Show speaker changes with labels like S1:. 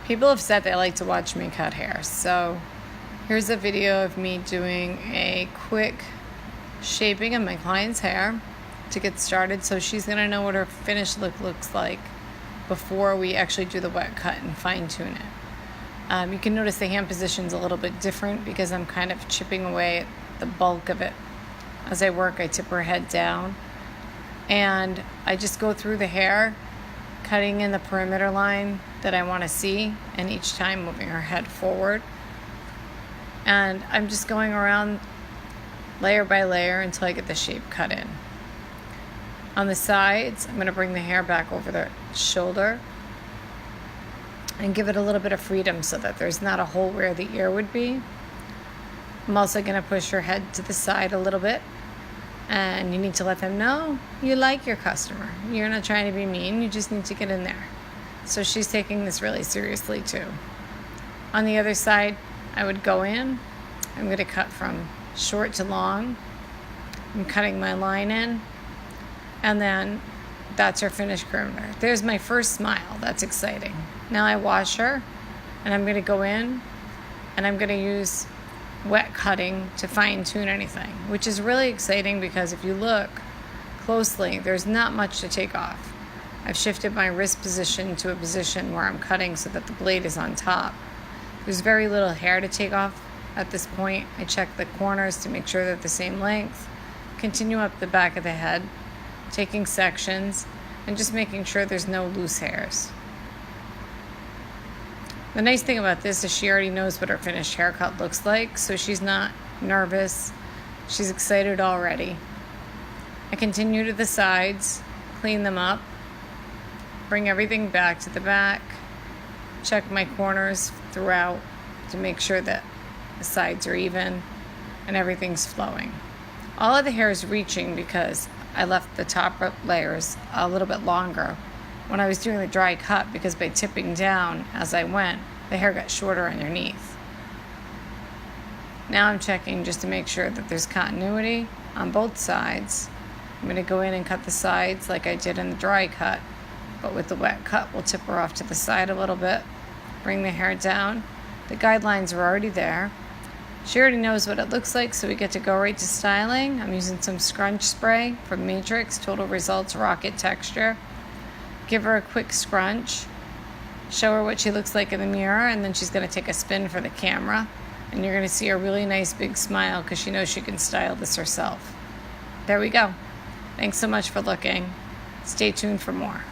S1: People have said they like to watch me cut hair, so here's a video of me doing a quick shaping of my client's hair to get started, so she's going to know what her finished look looks like before we actually do the wet cut and fine tune it. You can notice the hand position's a little bit different because I'm kind of chipping away at the bulk of it. As I work, I tip her head down and I just go through the hair, cutting in the perimeter line that I want to see, and each time moving her head forward. And I'm just going around layer by layer until I get the shape cut in. On the sides, I'm going to bring the hair back over the shoulder and give it a little bit of freedom so that there's not a hole where the ear would be. I'm also going to push her head to the side a little bit, and you need to let them know you like your customer. You're not trying to be mean, you just need to get in there. So she's taking this really seriously too. On the other side, I would go in. I'm going to cut from short to long. I'm cutting my line in, and then that's her finished perimeter. There's my first smile. That's exciting. Now I wash her, and I'm going to go in, and I'm going to use wet cutting to fine tune anything, which is really exciting because if you look closely, there's not much to take off. I've shifted my wrist position to a position where I'm cutting so that the blade is on top. There's very little hair to take off at this point. I check the corners to make sure they're the same length. Continue up the back of the head, taking sections and just making sure there's no loose hairs. The nice thing about this is she already knows what her finished haircut looks like, so she's not nervous. She's excited already. I continue to the sides, clean them up, bring everything back to the back, check my corners throughout to make sure that the sides are even and everything's flowing. All of the hair is reaching because I left the top layers a little bit longer when I was doing the dry cut, because by tipping down as I went, the hair got shorter underneath. Now I'm checking just to make sure that there's continuity on both sides. I'm going to go in and cut the sides like I did in the dry cut, but with the wet cut, we'll tip her off to the side a little bit, bring the hair down. The guidelines are already there. She already knows what it looks like, so we get to go right to styling. I'm using some scrunch spray from Matrix, Total Results Rocket Texture. Give her a quick scrunch, show her what she looks like in the mirror, and then she's going to take a spin for the camera. And you're going to see a really nice big smile because she knows she can style this herself. There we go. Thanks so much for looking. Stay tuned for more.